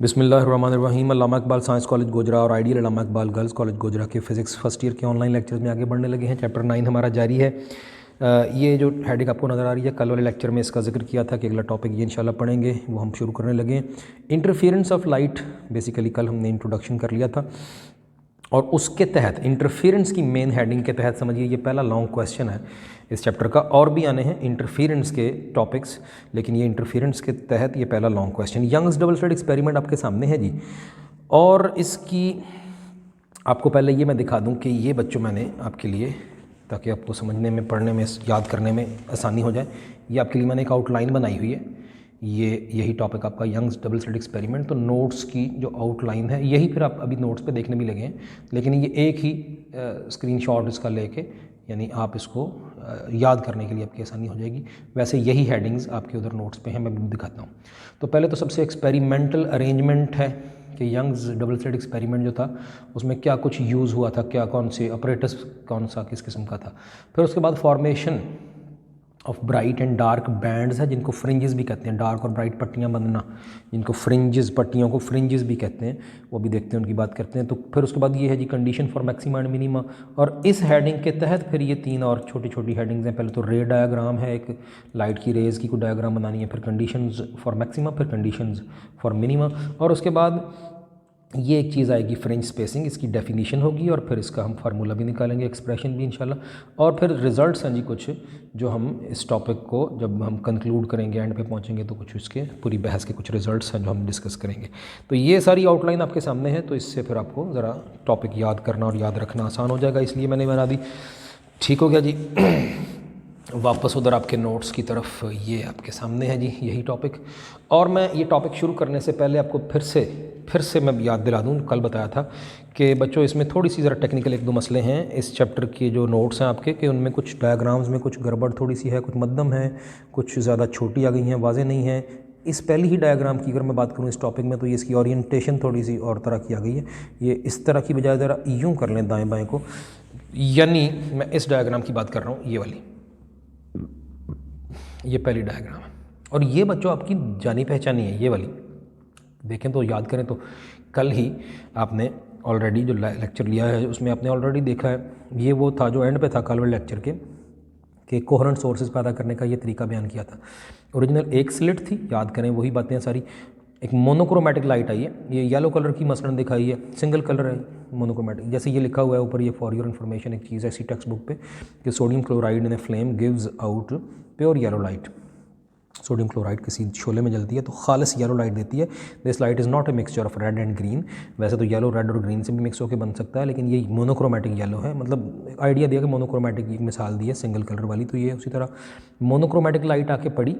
बिस्मिल्लाहिर्रहमानिर्रहीम। अल्लामा Iqbal science college Gojra और ideal अल्लामा Iqbal girls college Gojra के फ़िज़िक्स फर्स्ट ईयर के ऑनलाइन लेक्चर्स में आगे बढ़ने लगे हैं। चैप्टर 9 हमारा जारी है। ये जो हेडिंग आपको नज़र आ रही है, कल वाले लेक्चर में इसका जिक्र किया था कि अगला टॉपिक ये इंशाल्लाह पढ़ेंगे, वो हम शुरू करने लगे हैं। इंटरफेरेंस ऑफ लाइट, बेसिकली कल हमने इंट्रोडक्शन कर लिया था और उसके तहत इंटरफेरेंस की मेन हेडिंग के तहत समझिए ये पहला लॉन्ग क्वेश्चन है इस चैप्टर का। और भी आने हैं इंटरफेरेंस के टॉपिक्स, लेकिन ये इंटरफेरेंस के तहत ये पहला long question. Young's double slit experiment आपके सामने है जी, और इसकी आपको पहले ये मैं दिखा दूं कि ये बच्चों मैंने आपके लिए, ताकि आपको समझने में, पढ़ने में, याद करने में आसानी हो जाए, ये आपके लिए मैंने एक आउटलाइन बनाई हुई है। यही टॉपिक आपका यंग्स डबल स्लिट एक्सपेरिमेंट। तो नोट्स की जो आउटलाइन है यही फिर आप अभी नोट्स पे देखने भी लगे हैं, लेकिन ये एक ही स्क्रीनशॉट इसका लेके, यानी आप इसको याद करने के लिए आपकी आसानी हो जाएगी। वैसे यही हेडिंग्स आपके उधर नोट्स पे हैं, मैं भी दिखाता हूँ। तो पहले तो सबसे एक्सपेरिमेंटल अरेंजमेंट है कि यंग्स डबल स्लिट एक्सपेरिमेंट जो था उसमें क्या कुछ यूज़ हुआ था, क्या कौन से ऑपरेटर्स कौन सा किस किस्म का था। फिर उसके बाद formation of bright and dark bands है, जिनको फ्रिंजेस भी कहते हैं। डार्क और ब्राइट पट्टियाँ बनना, जिनको फ्रिंजेस, पट्टियों को फ्रिंजेस भी कहते हैं, वो भी देखते हैं, उनकी बात करते हैं। तो फिर उसके बाद ये है जी condition for maxima and minima, और इस हेडिंग के तहत फिर ये तीन और छोटी छोटी हेडिंग्स हैं। पहले तो रे डायग्राम है, एक लाइट की रेज़ की कोई डायग्राम बनानी है, फिर कंडीशंस फॉर मैक्सिमा, फिर कंडीशंस फॉर मिनिमा, और उसके बाद ये एक चीज़ आएगी फ्रिंज स्पेसिंग, इसकी डेफिनेशन होगी, और फिर इसका हम फार्मूला भी निकालेंगे, एक्सप्रेशन भी इंशाल्लाह। और फिर रिजल्ट्स हैं जी कुछ, जो हम इस टॉपिक को जब हम कंक्लूड करेंगे, एंड पे पहुंचेंगे, तो कुछ इसके पूरी बहस के कुछ रिजल्ट्स हैं जो हम डिस्कस करेंगे। तो ये सारी आउटलाइन आपके सामने है, तो इससे फिर आपको ज़रा टॉपिक याद करना और याद रखना आसान हो जाएगा, इसलिए मैंने बना दी। ठीक हो गया जी। वापस उधर आपके नोट्स की तरफ, ये आपके सामने है जी यही टॉपिक। और मैं ये टॉपिक शुरू करने से पहले आपको फिर से मैं याद दिला दूँ, कल बताया था कि बच्चों इसमें थोड़ी सी ज़रा टेक्निकल एक दो मसले हैं इस चैप्टर के जो नोट्स हैं आपके, कि उनमें कुछ डायग्राम्स में कुछ गड़बड़ थोड़ी सी है, कुछ मध्यम है, कुछ ज़्यादा छोटी आ गई हैं, वाज़े नहीं है। इस पहली ही डायग्राम की अगर मैं बात करूँ इस टॉपिक में, तो ये इसकी ओरिएंटेशन थोड़ी सी और तरह की आ गई है। ये इस तरह की बजाय ज़रा यूँ कर लें दाएँ बाएँ को, यानी मैं इस डायग्राम की बात कर रहा हूँ, ये वाली, ये पहली डायग्राम है। और ये बच्चों आपकी जानी पहचानी है, ये वाली देखें तो याद करें तो कल ही आपने ऑलरेडी जो लेक्चर लिया है उसमें आपने ऑलरेडी देखा है। ये वो था जो एंड पे था कल वाले लेक्चर के, कि कोहेरेंट सोर्सेज पैदा करने का ये तरीका बयान किया था। ओरिजिनल एक स्लिट थी, याद करें वही बातें सारी। एक मोनोक्रोमेटिक लाइट आई है, ये येलो कलर की मसलन दिखाई है, सिंगल कलर है मोनोक्रोमेटिक, जैसे ये लिखा हुआ है ऊपर, ये फॉर योर इन्फॉर्मेशन एक चीज़ ऐसी टेक्स्ट बुक पे कि sodium chloride in a flame gives out pure yellow light. Sodium chloride किसी शोले में जलती है तो खालिस येलो लाइट देती है। This light is not a mixture of red and green. वैसे तो येलो रेड और ग्रीन से भी मिक्स होकर बन सकता है, लेकिन ये मोनोक्रोमेटिक येलो है। मतलब आइडिया दिया कि मोनोक्रोमेटिक की मिसाल दी है सिंगल कलर वाली, तो ये उसी तरह मोनोक्रोमेटिक लाइट आके पड़ी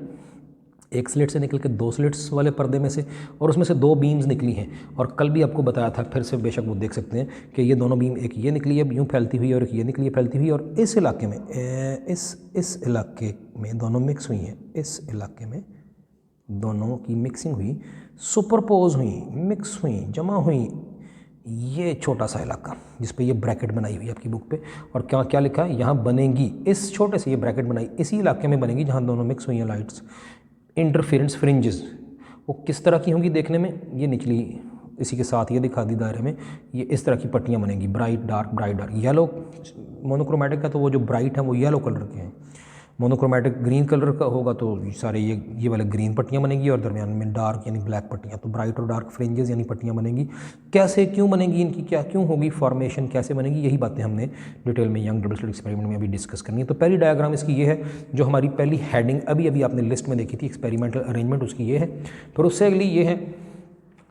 एक स्लिट से निकल के दो स्लिट्स वाले पर्दे में से, और उसमें से दो बीम्स निकली हैं। और कल भी आपको बताया था, फिर से बेशक वो देख सकते हैं कि ये दोनों बीम, एक ये निकली है यूँ फैलती हुई और एक ये निकली है फैलती हुई, और इस इलाके में इस इलाके में दोनों मिक्स हुई हैं। इस इलाके में दोनों की मिक्सिंग हुई, सुपरपोज हुई, मिक्स हुई, जमा हुई। ये छोटा सा इलाका जिस पे ये ब्रैकेट बनाई हुई है आपकी बुक पे, और क्या क्या लिखा है यहाँ बनेगी, इस छोटे से ये ब्रैकेट बनाई इसी इलाके में बनेगी जहाँ दोनों मिक्स हुई हैं लाइट्स। इंटरफेरेंस फ्रिंजेस वो किस तरह की होंगी देखने में, ये निचली इसी के साथ ये दिखा दी दायरे में, ये इस तरह की पट्टियाँ बनेंगी, ब्राइट डार्क। येलो मोनोक्रोमेटिक का तो वो जो ब्राइट है वो येलो कलर के हैं, मोनोक्रोमेटिक ग्रीन कलर का होगा तो सारे ये वाले ग्रीन पट्टियाँ बनेंगी, और दरमियान में डार्क यानी ब्लैक पट्टियाँ। तो ब्राइट और डार्क फ्रिंजेस यानी पट्टियाँ बनेंगी। कैसे, क्यों बनेंगी, इनकी क्या क्यों होगी फॉर्मेशन, कैसे बनेगी, यही बातें हमने डिटेल में यंग डबल स्लिट एक्सपेरिमेंट में अभी डिस्कस करनी है। तो पहली डायग्राम इसकी ये है, जो हमारी पहली हेडिंग अभी आपने लिस्ट में देखी थी एक्सपेरिमेंटल अरेंजमेंट, उसकी ये है। फिर उससे अगली ये है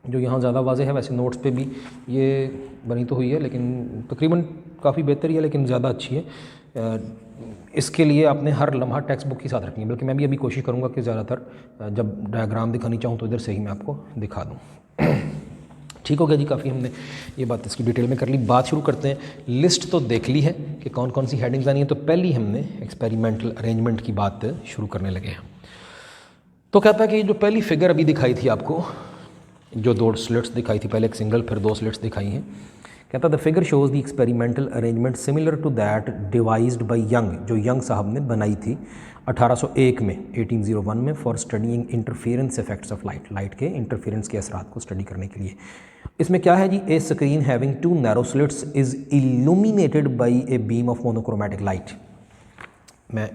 जो यहाँ ज़्यादा वाज़े है, वैसे नोट्स पे भी ये बनी तो हुई है, लेकिन तकरीबन काफ़ी बेहतर ही है, लेकिन ज़्यादा अच्छी है। इसके लिए आपने हर लम्हा टेक्स्ट बुक के साथ रखनी है, बल्कि मैं भी अभी कोशिश करूँगा कि ज़्यादातर जब डायग्राम दिखानी चाहूँ तो इधर से ही मैं आपको दिखा दूँ। ठीक हो गया जी, काफ़ी हमने ये बात इसकी डिटेल में कर ली। बात शुरू करते हैं। लिस्ट तो देख ली है कि कौन कौन सी हेडिंग्स आनी है, तो पहली हमने एक्सपेरिमेंटल अरेंजमेंट की बात शुरू करने लगे हैं। तो कहता है कि जो पहली फिगर अभी दिखाई थी आपको, जो दो स्लिट्स दिखाई थी, पहले एक सिंगल फिर दो स्लिट्स दिखाई हैं, कहता the figure shows the experimental arrangement similar to that devised by Young, जो यंग साहब ने बनाई थी 1801 में 1801 में for studying interference effects of light, light के इंटरफेरेंस के असरात को स्टडी करने के लिए। इसमें क्या है जी, a screen having 2 narrow slits is illuminated by a beam of monochromatic light. मैं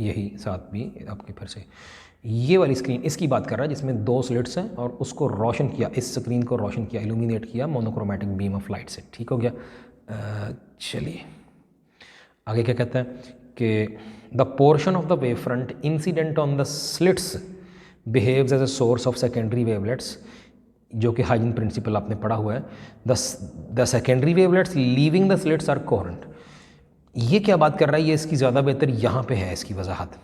यही साथ भी आपके फिर से ये वाली स्क्रीन इसकी बात कर रहा है जिसमें 2 स्लिट्स हैं और उसको रोशन किया, इस स्क्रीन को रोशन किया, इल्यूमिनेट किया मोनोक्रोमेटिक बीम ऑफ लाइट से। ठीक हो गया। चलिए आगे क्या कहता है कि the portion of the wave front incident on the slits behaves as a source of secondary wavelets, जो कि हाइजन प्रिंसिपल आपने पढ़ा हुआ है। The secondary wavelets leaving the slits are coherent. ये क्या बात कर रहा है, ये इसकी ज़्यादा बेहतर यहाँ पे है इसकी वजाहत,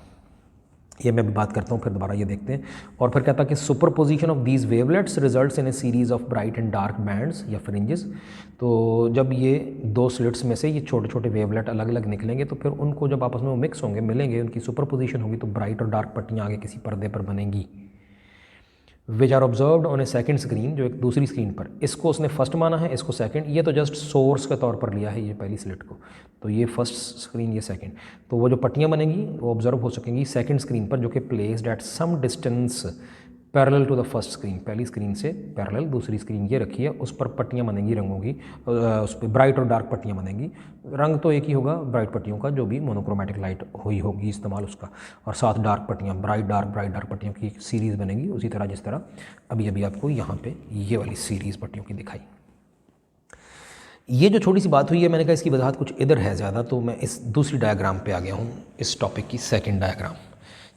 ये मैं भी बात करता हूँ, फिर दोबारा ये देखते हैं। और फिर कहता है कि superposition of these wavelets results in A series of bright and dark bands या फ्रिंजेस। तो जब ये 2 स्लिट्स में से ये छोटे छोटे वेवलेट अलग अलग निकलेंगे तो फिर उनको जब आपस में वो मिक्स होंगे, मिलेंगे, उनकी सुपरपोजिशन होगी तो ब्राइट और डार्क पट्टियाँ आगे किसी पर्दे पर बनेंगी। Which are observed on a second screen, जो एक दूसरी स्क्रीन पर, इसको उसने फर्स्ट माना है, इसको सेकंड, ये तो जस्ट सोर्स के तौर पर लिया है ये पहली स्लिट को, तो ये फर्स्ट स्क्रीन, ये सेकंड। तो वो जो पट्टियाँ बनेंगी वो ऑब्जर्व हो सकेंगी सेकंड स्क्रीन पर, जो कि placed at some distance parallel to the first screen, पहली स्क्रीन से पैरेलल दूसरी स्क्रीन ये रखी है, उस पर पट्टियाँ बनेंगी रंगों की, उस पर ब्राइट और डार्क पट्टियाँ बनेंगी। रंग तो एक ही होगा ब्राइट पट्टियों का, जो भी मोनोक्रोमेटिक लाइट हुई होगी इस्तेमाल उसका, और साथ डार्क पट्टियाँ, ब्राइट डार्क पट्टियों की सीरीज़ बनेगी, उसी तरह जिस तरह अभी अभी आपको यहाँ पे ये वाली सीरीज़ पट्टियों की दिखाई। ये जो छोटी सी बात हुई है, मैंने कहा इसकी वजाहत कुछ इधर है ज़्यादा, तो मैं इस दूसरी डायग्राम पे आ गया हूँ, इस टॉपिक की सेकंड डायग्राम,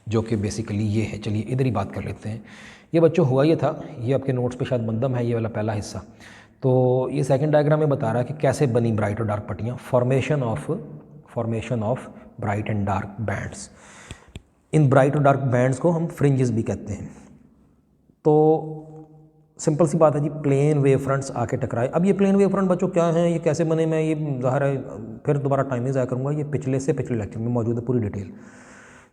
जो कि बेसिकली ये है। चलिए इधर ही बात कर लेते हैं। ये बच्चों हुआ ये था, ये आपके नोट्स पे शायद बंदम है ये वाला पहला हिस्सा। तो ये सेकंड डायग्राम में बता रहा है कि कैसे बनी ब्राइट और डार्क पट्टियाँ, formation of bright and dark bands. In bright और डार्क बैंड्स को हम फ्रिंजेस भी कहते हैं। तो सिंपल सी बात है जी, प्लेन वेव फ्रंट्स आके टकराए। अब ये प्लेन वेव फ्रंट बच्चों क्या हैं, ये कैसे बने, मैं ये ज़ाहिर है फिर दोबारा टाइम नहीं ज़ाया करूँगा, ये पिछले लेक्चर में मौजूद है पूरी डिटेल।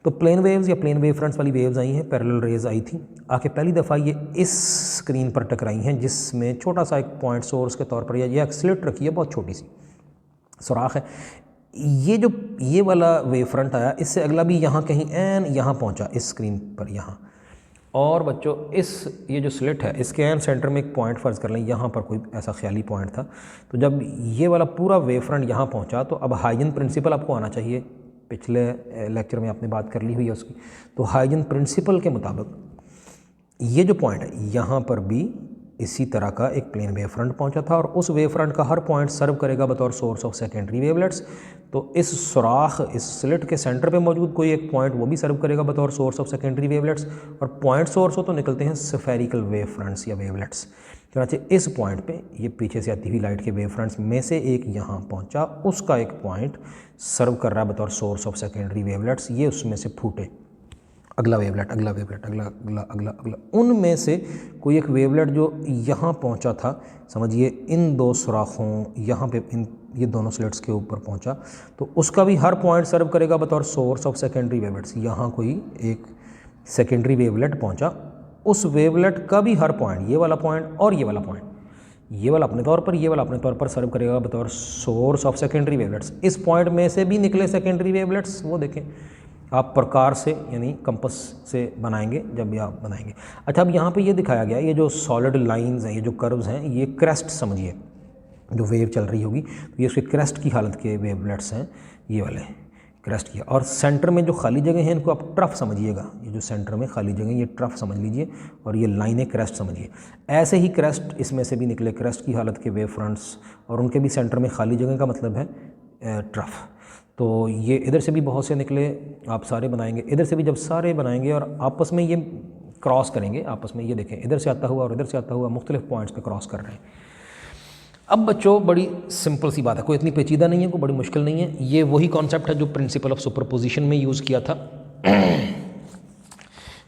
तो प्लेन वेव्स या प्लेन वेव फ्रंट्स वाली वेव्स आई हैं, पैरेलल रेज आई थी, आके पहली दफ़ा ये इस स्क्रीन पर टकराई हैं, जिसमें छोटा सा एक पॉइंट सोर्स के तौर पर या ये स्लिट रखी है, बहुत छोटी सी सुराख है। ये वाला वेव फ्रंट आया, इससे अगला भी यहाँ कहीं एन यहाँ पहुँचा इस स्क्रीन पर यहाँ। और बच्चों ये जो स्लिट है इसके एन सेंटर में एक पॉइंट फ़र्ज़ कर लें, यहाँ पर कोई ऐसा ख्याली पॉइंट था। तो जब ये वाला पूरा वेव फ्रंट यहाँ पहुँचा तो अब हाइजन प्रिंसिपल आपको आना चाहिए, पिछले लेक्चर में आपने बात कर ली हुई है उसकी। तो हाइजन प्रिंसिपल के मुताबिक ये जो पॉइंट है यहाँ पर भी इसी तरह का एक प्लेन वेव फ्रंट पहुँचा था, और उस वेव फ्रंट का हर पॉइंट सर्व करेगा बतौर सोर्स ऑफ सेकेंडरी वेवलेट्स। तो इस सुराख, इस स्लिट के सेंटर पे मौजूद कोई एक पॉइंट वो भी सर्व करेगा बतौर सोर्स ऑफ सेकेंडरी वेवलेट्स, और पॉइंट सोर्स हो तो निकलते हैं स्फेरिकल वेव फ्रंट्स या वेवलेट्स। चुनांचे इस पॉइंट पे ये पीछे से आती हुई लाइट के वेव फ्रंट्स में से एक यहाँ पहुँचा, उसका एक पॉइंट सर्व कर रहा है बतौर सोर्स ऑफ सेकेंडरी वेवलेट्स, ये उसमें से फूटे, अगला वेवलेट, अगला वेवलेट, अगला अगला अगला अगला, उनमें से कोई एक वेवलेट जो यहाँ पहुँचा था, समझिए इन 2 सुराखों यहाँ पे ये दोनों स्लिट्स के ऊपर पहुँचा, तो उसका भी हर पॉइंट सर्व करेगा बतौर सोर्स ऑफ सेकेंडरी वेवलेट्स। यहाँ कोई एक सेकेंडरी वेवलेट पहुँचा, उस वेवलेट का भी हर पॉइंट, ये वाला पॉइंट और ये वाला पॉइंट, ये वाला अपने तौर पर, ये वाला अपने तौर पर सर्व करेगा बतौर सोर्स ऑफ सेकेंडरी वेवलेट्स। इस पॉइंट में से भी निकले सेकेंडरी वेवलेट्स, वो देखें आप प्रकार से यानी कंपस से बनाएंगे जब भी आप बनाएंगे। अच्छा, अब यहाँ पे ये दिखाया गया, ये जो सॉलिड लाइंस हैं, ये जो कर्व्स हैं, ये क्रेस्ट समझिए, जो वेव चल रही होगी तो ये उसके क्रेस्ट की हालत के वेवलेट्स हैं, ये वाले क्रेस्ट किया। और सेंटर में जो खाली जगह हैं इनको आप ट्रफ समझिएगा, ये जो सेंटर में खाली जगह ये ट्रफ समझ लीजिए, और ये लाइनें क्रेस्ट समझिए। ऐसे ही क्रेस्ट इसमें से भी निकले, क्रेस्ट की हालत के वेव फ्रंट्स, और उनके भी सेंटर में खाली जगह का मतलब है ट्रफ। तो ये इधर से भी बहुत से निकले, आप सारे बनाएंगे, इधर से भी जब सारे बनाएंगे और आपस में ये क्रॉस करेंगे, आपस में ये देखें इधर से आता हुआ और इधर से आता हुआ मुख्तलिफ पॉइंट्स पे क्रॉस कर रहे हैं। अब बच्चों बड़ी सिंपल सी बात है, कोई इतनी पेचीदा नहीं है, कोई बड़ी मुश्किल नहीं है। ये वही कॉन्सेप्ट है जो प्रिंसिपल ऑफ सुपरपोजिशन में यूज़ किया था।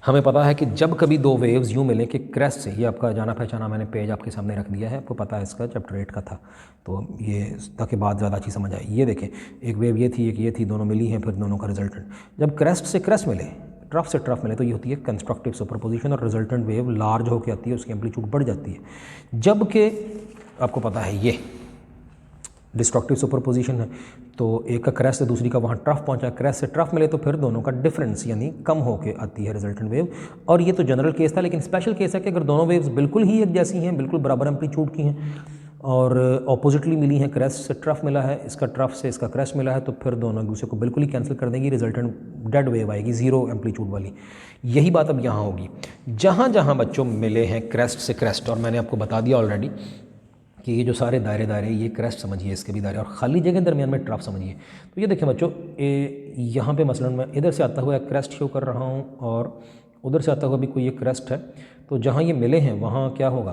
हमें पता है कि जब कभी 2 वेव्स यूँ मिलें कि क्रेस्ट से, ये आपका जाना पहचाना मैंने पेज आपके सामने रख दिया है, आपको पता है इसका चैप्टर 8 का था, तो ये ताकि बात ज़्यादा अच्छी समझ आए। ये देखें, एक वेव ये थी, एक ये थी, दोनों मिली हैं, फिर दोनों का रिजल्टेंट जब क्रेस्ट से क्रेस्ट मिले, ट्रफ से ट्रफ मिले, तो ये होती है कंस्ट्रक्टिव सुपरपोजिशन, और रिजल्टेंट वेव लार्ज होकर आती है, उसकी एम्पलीट्यूड बढ़ जाती है। जबकि आपको पता है डिस्ट्रक्टिव सुपरपोजिशन है, तो एक का क्रैश से दूसरी का वहाँ ट्रफ पहुँचा, क्रैश से ट्रफ मिले तो फिर दोनों का डिफरेंस यानी कम होके आती है रिजल्टेंट वेव। और ये तो जनरल केस था, लेकिन स्पेशल केस है कि अगर दोनों वेव्स बिल्कुल ही एक जैसी हैं, बिल्कुल बराबर एम्पलीट्यूड की हैं और ऑपोजिटली मिली हैं, क्रैश से ट्रफ मिला है, इसका ट्रफ से इसका क्रैश मिला है, तो फिर दोनों एक दूसरे को बिल्कुल ही कैंसिल कर देंगी, रिजल्टेंट डेड वेव आएगी, जीरो एम्पलीट्यूड वाली। यही बात अब यहाँ होगी, जहाँ जहाँ बच्चों मिले हैं क्रैस्ट से क्रैस्ट, और मैंने आपको बता दिया ऑलरेडी कि ये जो सारे दायरे दायरे ये क्रैस्ट समझिए, इसके भी दायरे, और खाली जगह दरमियान में ट्रफ समझिए। तो ये देखिए बच्चों, यहाँ पे मसलन मैं इधर से आता हुआ एक क्रैस्ट शो कर रहा हूँ और उधर से आता हुआ भी कोई एक क्रैस्ट है, तो जहाँ ये मिले हैं वहाँ क्या होगा,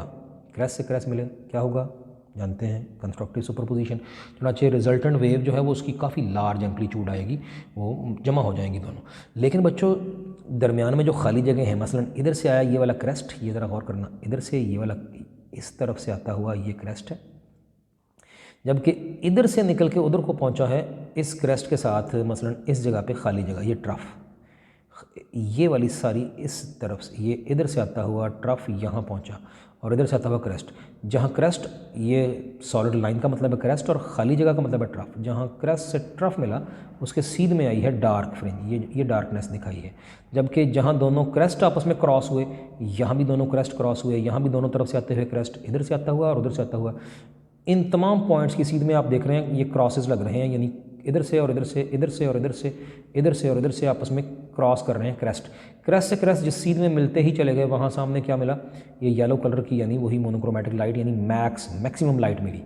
क्रैस्ट से क्रैस्ट मिले क्या होगा जानते हैं, कंस्ट्रक्टिव सुपरपोजिशन। चुनाचे रिजल्टेंट वेव जो है वो उसकी काफ़ी लार्ज एम्पलीट्यूड आएगी, वो जमा हो जाएंगी दोनों। लेकिन बच्चों दरमियान में जो खाली जगह है, मसलन इधर से आया ये वाला क्रैस्ट, ये ज़रा गौर करना, इधर से ये वाला इस तरफ से आता हुआ ये क्रैस्ट है, जबकि इधर से निकल के उधर को पहुंचा है इस क्रैस्ट के साथ, मसलन इस जगह पे खाली जगह, ये ट्रफ, ये वाली सारी इस तरफ से, ये इधर से आता हुआ ट्रफ यहाँ पहुंचा और इधर से आता हुआ क्रस्ट। जहाँ क्रस्ट ये सॉलिड लाइन का मतलब है क्रस्ट और खाली जगह का मतलब है ट्रफ। जहाँ क्रस्ट से ट्रफ मिला उसके सीध में आई है डार्क फ्रिंज, ये डार्कनेस दिखाई है। जबकि जहाँ दोनों क्रस्ट आपस में क्रॉस हुए, यहाँ भी दोनों क्रस्ट क्रॉस हुए, यहाँ भी दोनों तरफ से आते हुए क्रस्ट, इधर से आता हुआ और उधर से आता हुआ, इन तमाम पॉइंट्स की सीध में आप देख रहे हैं ये क्रॉसेस लग रहे हैं, यानी इधर से और इधर से, इधर से और इधर से, इधर से और इधर से आपस में क्रॉस कर रहे हैं क्रस्ट। क्रस्ट से क्रस्ट जिस सीध में मिलते ही चले गए, वहाँ सामने क्या मिला, ये येलो कलर की यानी वही मोनोक्रोमेटिक लाइट, यानी मैक्सिमम लाइट मिली।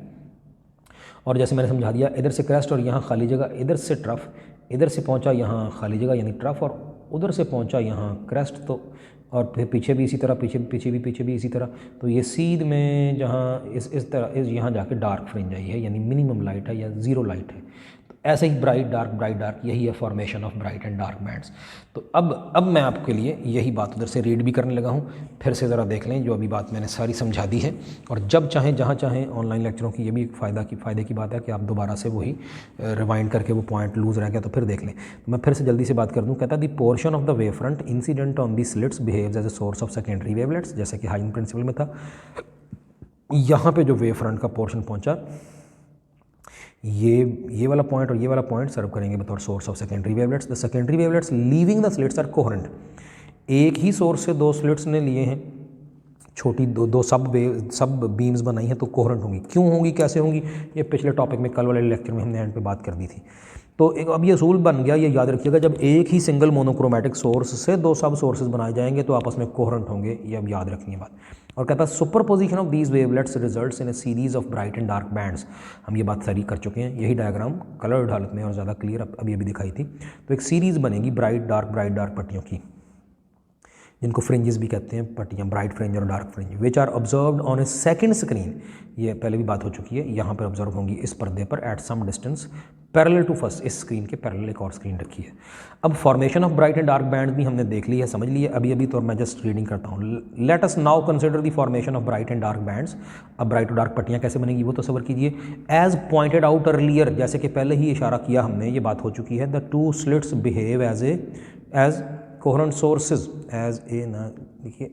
और जैसे मैंने समझा दिया, इधर से क्रस्ट और यहाँ खाली जगह, इधर से ट्रफ, इधर से पहुँचा यहाँ खाली जगह यानी ट्रफ, और उधर से पहुँचा यहाँ क्रस्ट, तो और फिर पीछे भी इसी तरह, पीछे भी इसी तरह। तो ये सीध में जहाँ इस तरह यहाँ जाके डार्क फ्रिंज आई है, यानी मिनिमम लाइट है या ज़ीरो लाइट है। तो ऐसे ही ब्राइट डार्क, यही है formation of bright and dark bands. तो अब मैं आपके लिए यही बात उधर से रीड भी करने लगा हूँ, फिर से ज़रा देख लें जो अभी बात मैंने सारी समझा दी है। और जब चाहें जहाँ चाहें ऑनलाइन लेक्चरों की ये भी फ़ायदे की बात है कि आप दोबारा से वही रिवाइंड करके वो पॉइंट लूज़ रह गया तो फिर देख लें। तो मैं फिर से जल्दी से बात कर दूँ। कहता है the portion of the wave front incident on the slits behaves as a source of secondary wavelets, जैसे कि हाइंग प्रिंसिपल में था। यहाँ पे जो वेव फ्रंट का पोर्शन पहुँचा, ये वाला पॉइंट और ये वाला पॉइंट सर्व करेंगे बतौर source of secondary wavelets. The secondary wavelets leaving the slits are coherent. एक ही सोर्स से दो स्लिट्स ने लिए हैं, छोटी दो सब बीम्स बनाई हैं, तो कोहेरेंट होंगी। क्यों होंगी, कैसे होंगी, ये पिछले टॉपिक में कल वाले लेक्चर में हमने एंड पे बात कर दी थी। तो एक अब ये असूल बन गया, ये याद रखिएगा, जब एक ही सिंगल मोनोक्रोमेटिक सोर्स से दो सब सोर्सेज बनाए जाएंगे तो आपस में कोहेरेंट होंगे, ये अब याद रखनी है बात। और कहता है superposition of these wavelets results in A series of bright and dark bands. हम ये बात सारी कर चुके हैं, यही डायग्राम कलर्ड हालत में और ज़्यादा क्लियर अभी दिखाई थी। तो एक सीरीज़ बनेगी ब्राइट डार्क पट्टियों की, जिनको फ्रिंजेस भी कहते हैं, पट्टियाँ, ब्राइट फ्रिंज और dark fringe, which are observed on a second screen. ये पहले भी बात हो चुकी है, यहाँ पर ऑब्जर्व होंगी इस पर्दे पर at some distance parallel to first. इस स्क्रीन के पैरेलल एक और स्क्रीन रखी है। अब formation of bright and dark band भी हमने देख ली है, समझ लिया अभी तो मैं जस्ट रीडिंग करता हूँ। Let us now consider the formation of bright and dark bands. अब ब्राइट और डार्क पट्टियाँ कैसे बनेगी वो तस्वर कीजिए। एज पॉइंटेड आउट अर्लियर, जैसे कि पहले ही इशारा किया हमने, ये बात हो चुकी है। The two slits behave as coherent sources,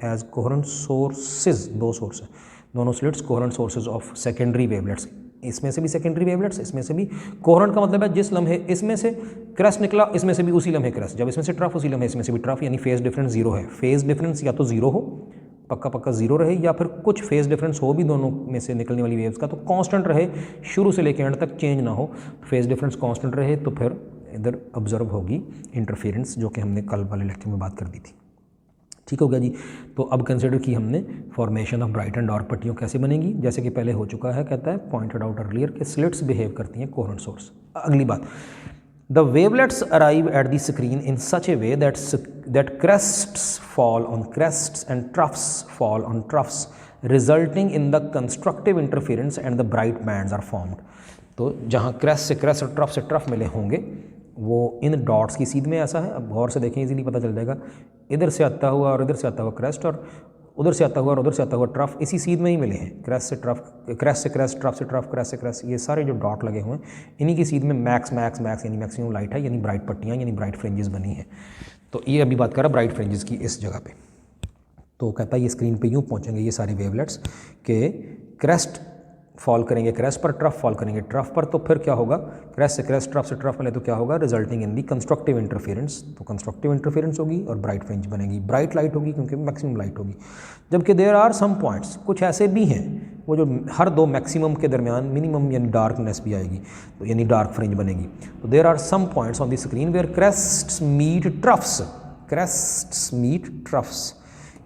as coherent sources, दो सोर्स है, दोनों slits coherent sources of secondary wavelets. इसमें से भी सेकेंडरी वेवलेट्स, इसमें से भी। कोहेरेंट का मतलब है जिस लम्हे इसमें से क्रस्ट निकला, इसमें से भी उसी लम्हे क्रस्ट, जब इसमें से ट्रफ उसी लम्हे इसमें से भी ट्रफ, यानी फेज डिफरेंस जीरो है। फेज डिफरेंस या तो जीरो हो, पक्का जीरो रहे, या फिर कुछ फेज डिफरेंस हो भी दोनों में से निकलने वाली वेव्स का, तो कांस्टेंट रहे, शुरू से लेकर एंड तक चेंज ना हो। फेज डिफरेंस कांस्टेंट रहे तो फिर इधर ऑब्जर्व होगी इंटरफेरेंस, जो कि हमने कल वाले लेक्चर में बात कर दी थी। ठीक हो गया जी। तो अब कंसिडर की हमने formation of bright and dark पट्टियों कैसे बनेगी, जैसे कि पहले हो चुका है। कहता है पॉइंटेड आउट अर्लियर के स्लिट्स बिहेव करती हैं कोहेरेंट सोर्स। अगली बात, the wavelets arrive at the screen in such a way that crests fall on crests and troughs fall on troughs, resulting in the constructive interference and the bright bands are formed. तो जहाँ crest से crest और trough से trough मिले होंगे वो इन dots की सीध में ऐसा है। अब गौर से देखें, इजीली पता चल जाएगा। इधर से आता हुआ और इधर से आता हुआ क्रस्ट, और उधर से आता हुआ और उधर से आता हुआ ट्रफ इसी सीध में ही मिले हैं। क्रस्ट से ट्रफ, क्रस्ट से क्रस्ट, ट्रफ से ट्रफ, क्रस्ट से क्रस्ट, ये सारे जो डॉट लगे हुए हैं इन्हीं की सीध में मैक्स यानी मैक्सिमम लाइट है, यानी ब्राइट पट्टियाँ, यानी ब्राइट फ्रिंजेस बनी है। तो ये अभी बात कर रहा है ब्राइट फ्रिंजेस की इस जगह पे। तो कहता है ये स्क्रीन पे यूँ पहुँचेंगे ये सारे वेवलेट्स के क्रस्ट फॉल करेंगे क्रेस्ट पर, ट्रफ फॉल करेंगे ट्रफ पर, तो फिर क्या होगा, क्रेस्ट से क्रेस्ट, ट्रफ से ट्रफ मिले तो क्या होगा, resulting in the constructive interference. तो कंस्ट्रक्टिव इंटरफेरेंस होगी और ब्राइट फ्रिंज बनेगी, ब्राइट लाइट होगी क्योंकि मैक्सिमम लाइट होगी। जबकि देयर आर सम पॉइंट्स, कुछ ऐसे भी हैं वो जो हर दो मैक्सिमम के दरमियान मिनिमम यानी डार्कनेस भी आएगी, तो यानी डार्क फ्रिंज बनेगी। तो there are some points on the screen where crests meet troughs, crests meet troughs,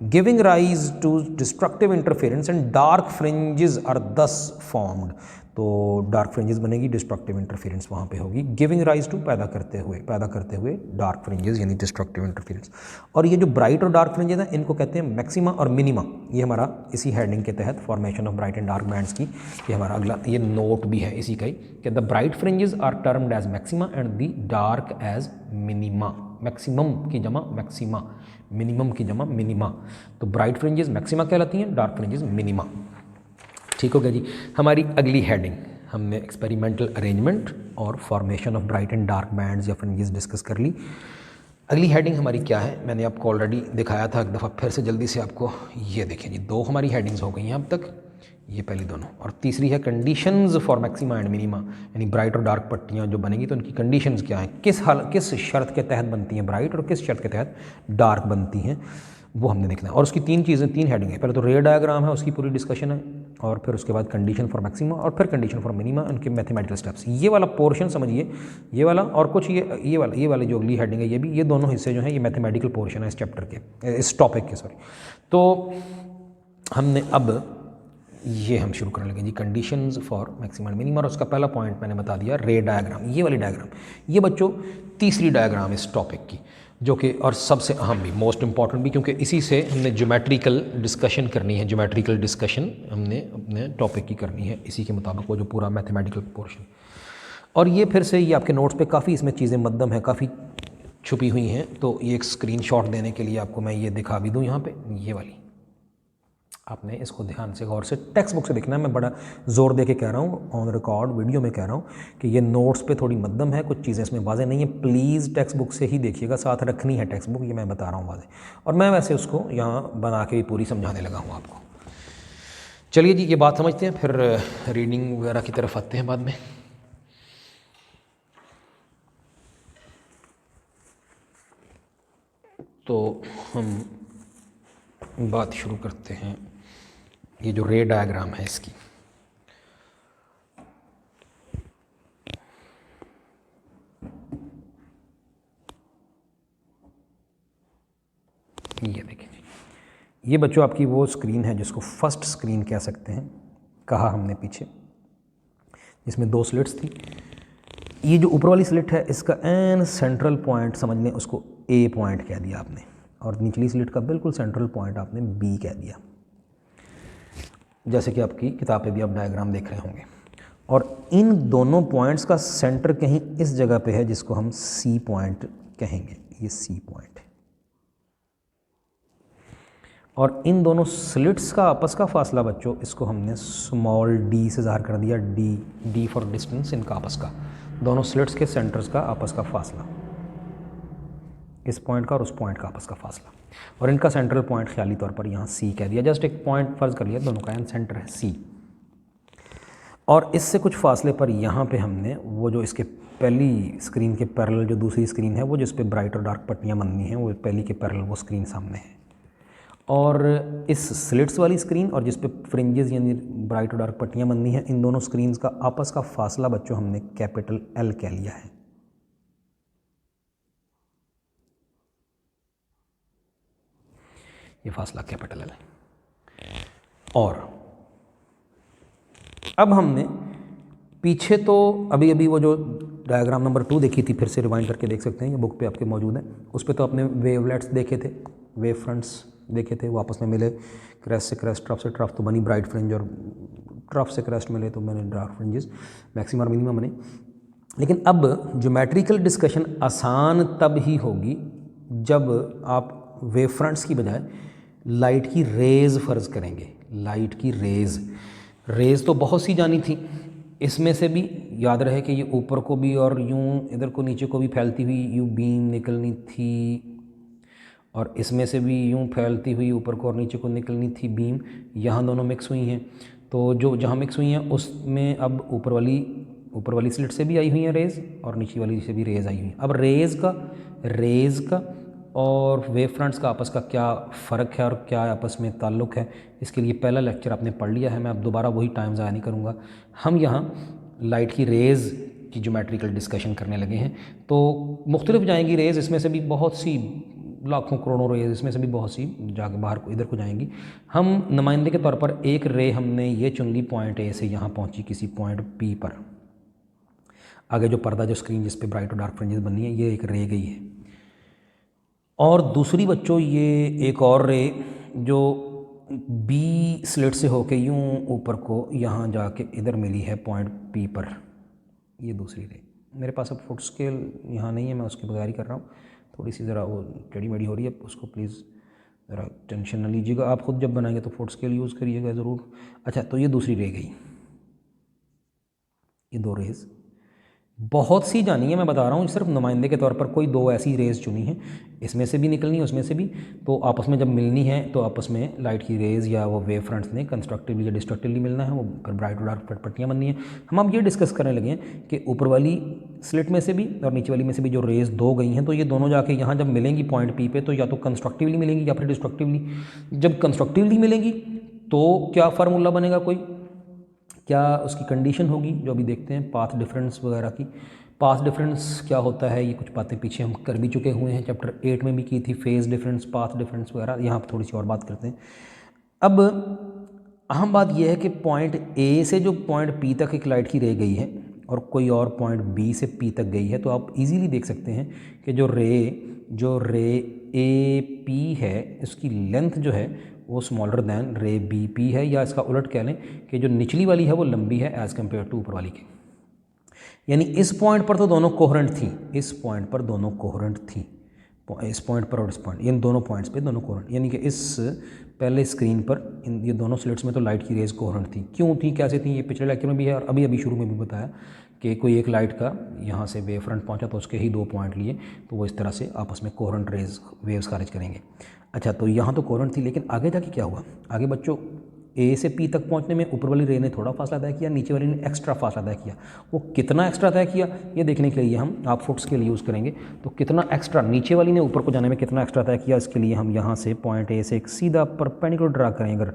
giving rise to destructive interference and dark fringes are thus formed। तो डार्क फ्रिंजेस बनेगी, destructive interference वहाँ पे होगी, giving rise to पैदा करते हुए dark fringes यानी destructive interference. और ये जो ब्राइट और डार्क फ्रिंजेस हैं इनको कहते हैं मैक्सिमा और मिनिमा। ये हमारा इसी हेडिंग के तहत formation of bright and dark bands की ये हमारा अगला ये नोट भी है इसी का ही, कि the bright fringes are termed as maxima and the dark as minima. Maximum की जमा मैक्सिमा, मिनिमम की जमा मिनिमा। तो ब्राइट फ्रिंजेस मैक्सिमा कहलाती हैं, डार्क फ्रिंजेस मिनिमा। ठीक हो गया जी। हमारी अगली हेडिंग हमने एक्सपेरिमेंटल अरेंजमेंट और formation of bright and dark bands या फ्रिंजेस डिस्कस कर ली। अगली हेडिंग हमारी क्या है, मैंने आपको ऑलरेडी दिखाया था एक दफ़ा, फिर से जल्दी से आपको ये देखें जी, दो हमारी हेडिंग्स हो गई हैं अब तक, ये पहली दोनों, और तीसरी है conditions for maxima and minima, यानी ब्राइट और डार्क पट्टियाँ जो बनेंगी तो उनकी कंडीशंस क्या हैं, किस शर्त के तहत बनती हैं ब्राइट और किस शर्त के तहत डार्क बनती हैं, वो हमने देखना है। और उसकी तीन हेडिंग है, पहले तो रे डायग्राम है उसकी पूरी डिस्कशन है, और फिर उसके बाद कंडीशन फॉर मैक्सिमा और फिर कंडीशन फॉर मिनिमा, उनके मैथमेटिकल स्टेप्स। ये वाला पोर्शन समझिए, ये वाला और कुछ ये वाली जो अगली हेडिंग है ये दोनों हिस्से जो हैं ये मैथमेटिकल पोर्शन है इस चैप्टर के, इस टॉपिक के सॉरी। तो हमने अब ये हम शुरू करने लगे जी, conditions for maximum and minima. और उसका पहला पॉइंट मैंने बता दिया रे डायग्राम, ये वाली डायग्राम, ये बच्चों तीसरी डायग्राम इस टॉपिक की, जो कि और सबसे अहम भी, मोस्ट इंपॉर्टेंट भी, क्योंकि इसी से हमने ज्योमेट्रिकल डिस्कशन करनी है, ज्योमेट्रिकल डिस्कशन हमने अपने टॉपिक की करनी है इसी के मुताबिक, वो जो पूरा मैथमेटिकल पोर्शन। और ये फिर से ये आपके नोट्स पे काफ़ी इसमें चीज़ें मद्दम हैं, काफ़ी छुपी हुई हैं, तो ये एक स्क्रीनशॉट देने के लिए आपको मैं ये दिखा भी दूँ यहाँ पे, ये वाली आपने इसको ध्यान से गौर से टेक्स्ट बुक से देखना है। मैं बड़ा ज़ोर दे के कह रहा हूँ, ऑन रिकॉर्ड वीडियो में कह रहा हूँ कि ये नोट्स पे थोड़ी मद्दम है, कुछ चीज़ें इसमें वाज़ेह नहीं है, प्लीज़ टेक्स्ट बुक से ही देखिएगा, साथ रखनी है टेक्स्ट बुक, ये मैं बता रहा हूँ वाज़ेह। और मैं वैसे उसको यहाँ बना के भी पूरी समझाने लगा हूँ आपको। चलिए जी, ये बात समझते हैं, फिर रीडिंग वगैरह की तरफ आते हैं बाद में। तो हम बात शुरू करते हैं, ये जो रे डायग्राम है इसकी, ये देखिए जी, ये बच्चों आपकी वो स्क्रीन है जिसको फर्स्ट स्क्रीन कह सकते हैं, कहा हमने पीछे, इसमें दो स्लिट्स थी। ये जो ऊपर वाली स्लिट है इसका एन सेंट्रल पॉइंट समझ लें, उसको ए पॉइंट कह दिया आपने, और निचली स्लिट का बिल्कुल सेंट्रल पॉइंट आपने बी कह दिया, जैसे कि आपकी किताब पे भी आप डायग्राम देख रहे होंगे। और इन दोनों पॉइंट्स का सेंटर कहीं इस जगह पे है जिसको हम सी पॉइंट कहेंगे, ये सी पॉइंट है। और इन दोनों स्लिट्स का आपस का फासला बच्चों, इसको हमने स्मॉल डी से ज़ाहिर कर दिया, डी फॉर डिस्टेंस, इनका आपस का, दोनों स्लिट्स के सेंटर्स का आपस का फासला, इस पॉइंट का और उस पॉइंट का आपस का फासला, और इनका सेंट्रल पॉइंट ख्याली तौर पर यहाँ सी कह दिया, जस्ट एक पॉइंट फर्ज कर लिया, दोनों का एंड सेंटर है सी। और इससे कुछ फासले पर यहाँ पे हमने वो जो इसके पहली स्क्रीन के पैरेलल जो दूसरी स्क्रीन है, वो जिस पे ब्राइट और डार्क पट्टियाँ बननी हैं, वो पहली के पैरेलल वो स्क्रीन सामने है। और इस स्लिट्स वाली स्क्रीन और जिस पे फ्रिंजेस यानी ब्राइट और डार्क पट्टियाँ बननी हैं, इन दोनों स्क्रीन्स का आपस का फासला बच्चों हमने कैपिटल एल कह लिया है। ये फासला कैपिटल एल है। और अब हमने पीछे तो अभी वो जो डायग्राम नंबर 2 देखी थी, फिर से रिवाइंड करके देख सकते हैं, ये बुक पे आपके मौजूद है। उस पर तो आपने वेवलेट्स देखे थे, वेव फ्रंट्स देखे थे, वो आपस में मिले, क्रेस्ट से क्रेस्ट, ट्रफ से ट्रफ तो बनी ब्राइट फ्रिंज, और ट्रफ से क्रेस्ट मिले तो बने डार्क फ्रिंजेस, मैक्सिमम और मिनिमम बने। लेकिन अब ज्योमेट्रिकल डिस्कशन आसान तब ही होगी जब आप वेव फ्रंट्स की बजाय लाइट की रेज़ फ़र्ज़ करेंगे। लाइट की रेज़ तो बहुत सी जानी थी, इसमें से भी याद रहे कि ये ऊपर को भी और यूं इधर को नीचे को भी फैलती हुई यूं बीम निकलनी थी, और इसमें से भी यूं फैलती हुई ऊपर को और नीचे को निकलनी थी बीम, यहाँ दोनों मिक्स हुई हैं। तो जो जहाँ मिक्स हुई हैं उसमें अब ऊपर वाली स्लिट से भी आई हुई हैं रेज़ और नीचे वाली से भी रेज़ आई हुई हैं। अब रेज़ का और वेव फ्रंट्स का आपस का क्या फ़र्क है और क्या आपस में ताल्लुक़ है, इसके लिए पहला लेक्चर आपने पढ़ लिया है। मैं अब दोबारा वही टाइम ज़ाया नहीं करूँगा। हम यहाँ लाइट की रेज़ की ज्योमेट्रिकल डिस्कशन करने लगे हैं। तो मुख्तलिफ जाएंगी रेज़, इसमें से भी बहुत सी लाखों करोड़ों रेज़, इसमें से भी बहुत सी जाके बाहर को इधर को जाएंगी। हम नुमाइंदे के तौर पर एक रे हमने ये चुन ली पॉइंट ए से यहाँ पहुँची किसी पॉइंट पी पर। आगे जो पर्दा जो स्क्रीन जिस पे ब्राइट और डार्क फ्रिंजेस बनी है ये एक रे गई है। और दूसरी बच्चों ये एक और रे जो बी स्लिट से होके यूं ऊपर को यहाँ जाके इधर मिली है पॉइंट पी पर, ये दूसरी रे। मेरे पास अब फुट स्केल यहाँ नहीं है, मैं उसकी बगैर ही कर रहा हूँ। थोड़ी सी ज़रा वो टेढ़ी मेढ़ी हो रही है, उसको प्लीज़ ज़रा टेंशन न लीजिएगा। आप खुद जब बनाएंगे तो फुट स्केल यूज़ करिएगा ज़रूर। अच्छा, तो ये दूसरी रे गई, ये दो रेज़ बहुत सी जानी है, मैं बता रहा हूँ सिर्फ नुमाइंदे के तौर पर कोई दो ऐसी रेज़ चुनी है, इसमें से भी निकलनी है उसमें से भी। तो आपस में जब मिलनी है तो आपस में लाइट की रेज़ या वो वेव फ्रंट्स ने कंस्ट्रक्टिवली या डिस्ट्रक्टिवली मिलना है, वो फिर ब्राइट और डार्क पट्टियाँ बननी है। हम अब ये डिस्कस करने लगे हैं कि ऊपर वाली स्लिट में से भी और नीचे वाली में से भी जो रेज़ दो गई हैं तो ये दोनों जाके यहाँ जब मिलेंगी पॉइंट पी पे तो या तो कंस्ट्रक्टिवली मिलेंगी या फिर डिस्ट्रक्टिवली। जब कंस्ट्रक्टिवली मिलेंगी तो क्या फार्मूला बनेगा, कोई क्या उसकी कंडीशन होगी जो अभी देखते हैं पाथ डिफरेंस वगैरह की। पाथ डिफरेंस क्या होता है, ये कुछ बातें पीछे हम कर भी चुके हुए हैं, चैप्टर 8 में भी की थी, फेज़ डिफरेंस, पाथ डिफरेंस वगैरह। यहाँ पर थोड़ी सी और बात करते हैं। अब अहम बात यह है कि पॉइंट ए से जो पॉइंट पी तक एक लाइट की रे गई है और कोई और पॉइंट बी से पी तक गई है, तो आप इजीली देख सकते हैं कि जो रे ए पी है इसकी लेंथ जो है वो स्मॉलर दैन रे बी पी है, या इसका उलट कह लें कि जो निचली वाली है वो लंबी है एज़ कम्पेयर टू ऊपर वाली के। यानी इस पॉइंट पर तो दोनों कोहेरेंट थी, इस पॉइंट पर दोनों कोहेरेंट थी, इस पॉइंट पर और इस पॉइंट, इन दोनों पॉइंट्स पे दोनों कोहेरेंट। यानी कि इस पहले स्क्रीन पर इन ये दोनों स्लिट्स में तो लाइट की रेज कोहेरेंट थी। क्यों थी, कैसे थी, ये पिछले लेक्चर में भी है और अभी शुरू में भी बताया कि कोई एक लाइट का यहाँ से वेव फ्रंट पहुँचा तो उसके ही दो पॉइंट लिए तो वो इस तरह से आपस में कोहेरेंट रेज वेव्स खारिज करेंगे। अच्छा, तो यहाँ तो कोहेरेंट थी, लेकिन आगे जाके क्या हुआ, आगे बच्चों ए से पी तक पहुंचने में ऊपर वाली रे ने थोड़ा फासला तय किया, नीचे वाली ने एक्स्ट्रा फासला तय किया। वो कितना एक्स्ट्रा तय किया ये देखने के लिए हम आप फुट्स के लिए यूज़ करेंगे। तो कितना एक्स्ट्रा नीचे वाली ने ऊपर को जाने में कितना एक्स्ट्रा तय किया, इसके लिए हम यहाँ से पॉइंट ए से एक सीधा परपेंडिकुलर ड्रा करें अगर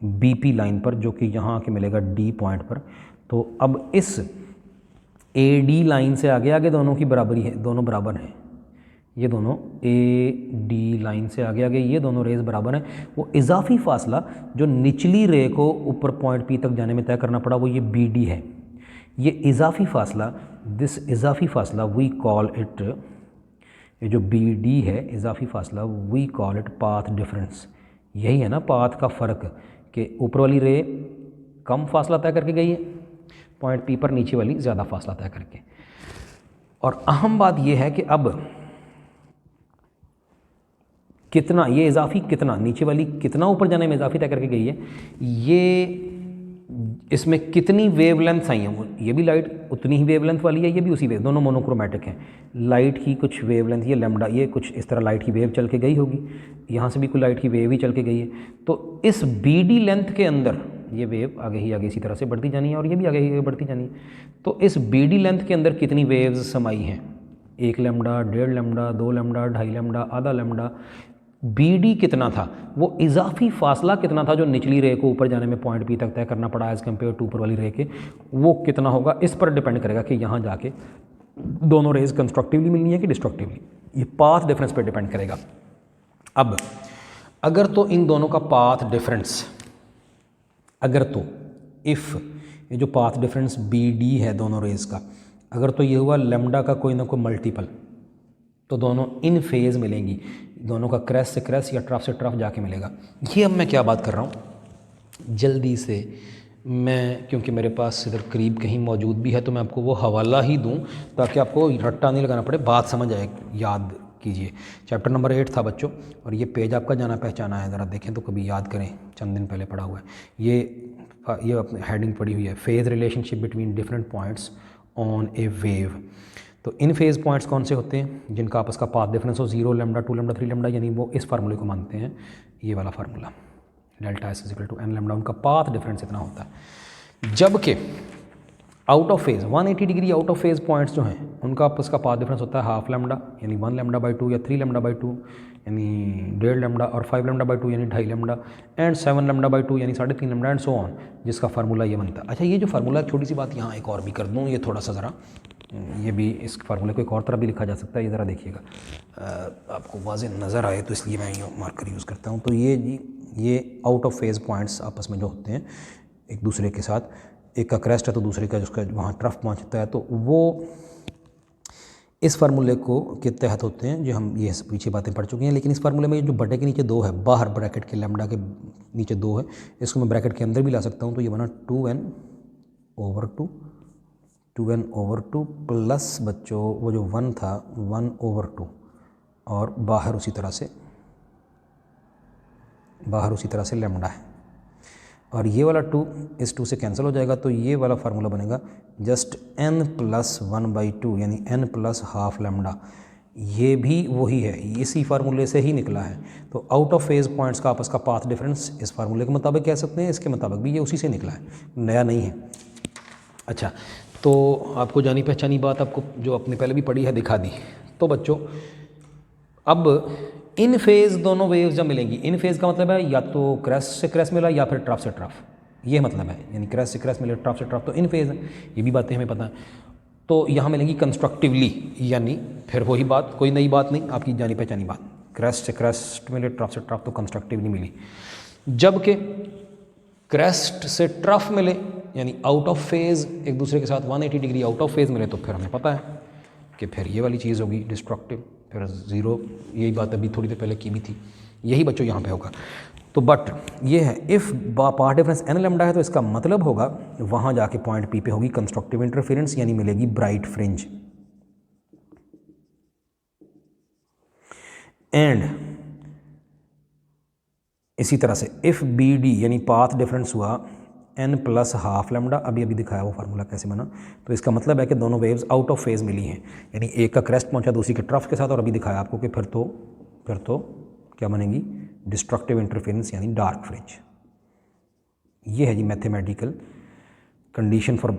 बी पी लाइन पर, जो कि यहाँ आके मिलेगा डी पॉइंट पर। तो अब इस ए डी लाइन से आगे आगे दोनों की बराबरी है, दोनों बराबर हैं, ये दोनों ए डी लाइन से आगे आगे ये दोनों रेज बराबर हैं। वो इजाफी फासला जो निचली रे को ऊपर पॉइंट पी तक जाने में तय करना पड़ा वो ये बी डी है। ये इजाफी फासला, दिस इजाफी फासला वी कॉल इट, ये जो बी डी है इजाफी फासला we call it path difference. यही है ना पाथ का फ़र्क, कि ऊपर वाली रे कम फासला तय करके गई है पॉइंट पी पर, नीचे वाली ज़्यादा फासला तय करके। और अहम बात यह है कि अब कितना ये इजाफी, कितना नीचे वाली कितना ऊपर जाने में इजाफी तय करके गई है, ये इसमें कितनी वेवलेंथ आई हैं, वो ये भी लाइट उतनी ही वेवलेंथ वाली है, ये भी उसी वेव, दोनों मोनोक्रोमेटिक हैं। लाइट की कुछ वेवलेंथ, ये लैम्डा, ये कुछ इस तरह लाइट की वेव चल के गई होगी, यहाँ से भी कोई लाइट की वेव ही चल के गई है। तो इस बी डी लेंथ के अंदर ये वेव आगे ही आगे इसी तरह से बढ़ती जानी है और ये भी आगे ही आगे बढ़ती जानी है। तो इस बी डी लेंथ के अंदर कितनी वेव्स समाई हैं, 1 लैम्डा, 1.5 लैम्डा, 2 लैम्डा, 2.5 लैम्डा, आधा लैम्डा। बी डी कितना था, वो इजाफी फासला कितना था जो निचली रे को ऊपर जाने में पॉइंट पी तक तय करना पड़ा एज़ कम्पेयर टू ऊपर वाली रे के, वो कितना होगा, इस पर डिपेंड करेगा कि यहाँ जाके दोनों रेज कंस्ट्रक्टिवली मिलनी है कि डिस्ट्रक्टिवली। ये पाथ डिफरेंस पर डिपेंड करेगा। अब अगर तो इन दोनों का पाथ डिफरेंस, अगर तो इफ़ ये जो पाथ डिफरेंस बी डी है दोनों रेज का, अगर तो ये हुआ लैम्डा का कोई ना कोई मल्टीपल, तो दोनों इन फेज़ मिलेंगी, दोनों का क्रैश से क्रैश या ट्रफ से ट्रफ जाके मिलेगा। ये अब मैं क्या बात कर रहा हूँ जल्दी से मैं, क्योंकि मेरे पास इधर करीब कहीं मौजूद भी है तो मैं आपको वो हवाला ही दूँ ताकि आपको रट्टा नहीं लगाना पड़े, बात समझ आए। याद कीजिए चैप्टर नंबर 8 था बच्चों, और ये पेज आपका जाना पहचाना है, ज़रा देखें तो कभी याद करें, चंद दिन पहले पढ़ा हुआ है। ये अपनी हेडिंग पड़ी हुई है, phase relationship between different points on A wave. तो इन फेज़ पॉइंट्स कौन से होते हैं जिनका आपस का पाथ डिफरेंस हो 0 लैम्डा, 2 लैम्डा, 3 लैम्डा, यानी वो इस फार्मूले को मानते हैं, ये वाला formula delta S equal to N lambda, उनका पाथ डिफरेंस इतना होता है। जबकि out of phase 180 degree out of phase points जो हैं उनका आपस का पाथ डिफरेंस होता है हाफ लैम्डा यानी 1 लैम्डा बाई 2 या 3 लैम्डा बाई 2 यानी 1.5 लैम्डा और 5 लैम्डा बाई 2 यानी 2.5 लैम्डा एंड 7 लैम्डा बाई 2 यानी 3.5 लैम्डा एंड सो ऑन, जिसका फार्मूला ये बनता है। अच्छा, ये जो फार्मूला, छोटी सी बात यहाँ एक और भी कर दूँ, ये थोड़ा सा ज़रा, ये भी इस फार्मूले को एक और तरह भी लिखा जा सकता है, ये ज़रा देखिएगा आपको वाज़ेह नज़र आए तो इसलिए मैं ये मार्कर यूज़ करता हूँ। तो ये जी, ये आउट ऑफ फेज़ पॉइंट्स आपस में जो होते हैं एक दूसरे के साथ, एक का क्रेस्ट है तो दूसरे का जिसका वहाँ ट्रफ पहुँचता है, तो वो इस फार्मूले को के तहत होते हैं, जो हम ये पीछे बातें पढ़ चुके हैं। लेकिन इस फार्मूले में जो बटे के नीचे 2 है, बाहर ब्रैकेट के लैम्डा के नीचे 2 है, इसको मैं ब्रैकेट के अंदर भी ला सकता हूँ, तो ये बना 2n/2 2n/2 प्लस बच्चों वो जो 1 था 1/2 और बाहर उसी तरह से लैम्डा है, और ये वाला 2 इस 2 से कैंसिल हो जाएगा, तो ये वाला फार्मूला बनेगा जस्ट n+1/2 यानी n+हाफ लैम्डा। ये भी वही है, इसी फार्मूले से ही निकला है। तो आउट ऑफ फेज़ पॉइंट्स का आपस का पाथ डिफरेंस इस फार्मूले के मुताबिक कह सकते हैं, इसके मुताबिक भी ये उसी से निकला है, नया नहीं है। अच्छा, तो आपको जानी पहचानी बात आपको जो आपने पहले भी पढ़ी है दिखा दी। तो बच्चों अब इन फेज़ दोनों वेव्स जब मिलेंगी, इन फेज़ का मतलब है या तो क्रेस्ट से क्रेस्ट मिला या फिर ट्रफ से ट्रफ, ये मतलब है, यानी क्रेस्ट से क्रेस्ट मिले, ट्रफ से ट्रफ, तो इन फेज़ है, ये भी बातें हमें पता है। तो यहाँ मिलेंगी कंस्ट्रक्टिवली, यानी फिर वही बात, कोई नई बात नहीं, आपकी जानी पहचानी बात, क्रेस्ट से क्रेस्ट मिले, ट्रफ से ट्रफ, तो कंस्ट्रक्टिवली मिली। जबकि क्रेस्ट से ट्रफ मिले यानी आउट ऑफ फेज़ एक दूसरे के साथ 180 डिग्री आउट ऑफ फेज़ मिले, तो फिर हमें पता है कि फिर ये वाली चीज़ होगी डिस्ट्रक्टिव, फिर ज़ीरो। यही बात अभी थोड़ी देर पहले की भी थी, यही बच्चों यहाँ पे होगा। तो बट ये है, if path difference n lambda है तो इसका मतलब होगा वहाँ जाके पॉइंट P पे होगी कंस्ट्रक्टिव इंटरफेरेंस, यानी मिलेगी ब्राइट फ्रिंज। एंड इसी तरह से इफ़ BD यानी पाथ डिफरेंस हुआ n+हाफ लैम्डा, अभी दिखाया वो फार्मूला कैसे बना, तो इसका मतलब है कि दोनों वेव्स आउट ऑफ फेज़ मिली हैं, यानी एक का क्रेस्ट पहुंचा दूसरी के ट्रफ के साथ, और अभी दिखाया आपको कि फिर तो क्या बनेगी डिस्ट्रक्टिव इंटरफेरेंस यानी डार्क फ्रिंज। ये है जी mathematical condition for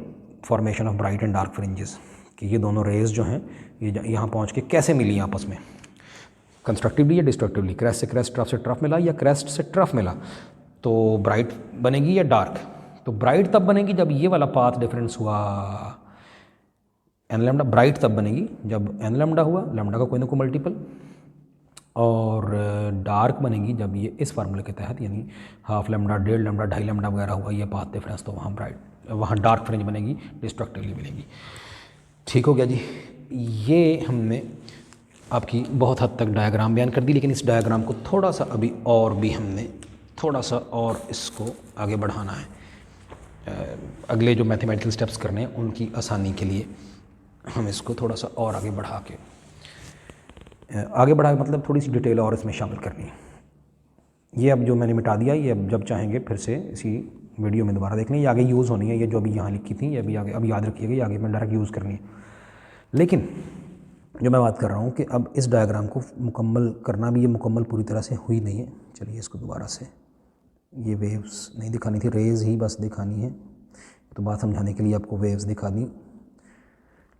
formation of bright and dark fringes, कि ये दोनों रेज जो हैं ये यहाँ पहुँच के कैसे मिली आपस में, कंस्ट्रक्टिवली या डिस्ट्रक्टिवली, क्रेस्ट से क्रेस्ट, ट्रफ से ट्रफ मिला या क्रेस्ट से ट्रफ मिला, तो ब्राइट बनेगी या डार्क। तो ब्राइट तब बनेगी जब ये वाला पाथ डिफरेंस हुआ n लैम्डा, ब्राइट तब बनेगी जब n लैम्डा हुआ, लैम्डा का कोई ना कोई मल्टीपल, और डार्क बनेगी जब ये इस फार्मूले के तहत यानी हाफ लैम्डा, 1.5 लैम्डा, 2.5 लैम्डा वगैरह हुआ ये पाथ डिफरेंस, तो वहाँ डार्क फ्रिंज बनेगी, डिस्ट्रक्टिवली मिलेगी। ठीक हो गया जी। ये हमने आपकी बहुत हद तक डायग्राम बयान कर दी, लेकिन इस डायग्राम को थोड़ा सा अभी और भी हमने थोड़ा सा और इसको आगे बढ़ाना है, अगले जो मैथमेटिकल स्टेप्स करने हैं उनकी आसानी के लिए हम इसको थोड़ा सा और आगे बढ़ा मतलब थोड़ी सी डिटेल और इसमें शामिल करनी है। ये अब जो मैंने मिटा दिया, ये अब जब चाहेंगे फिर से इसी वीडियो में दोबारा देखनी है, ये आगे यूज़ होनी है, ये जो अभी यहाँ लिखी थी ये अभी आगे, अब याद रखिएगा, ये आगे में डायरेक्ट यूज़ करनी है। लेकिन जो मैं बात कर रहा हूँ कि अब इस डायग्राम को मुकम्मल करना भी, ये मुकम्मल पूरी तरह से हुई नहीं है। चलिए इसको दोबारा से, ये वेव्स नहीं दिखानी थी, रेज़ ही बस दिखानी है, तो बात समझाने के लिए आपको वेव्स दिखा दी।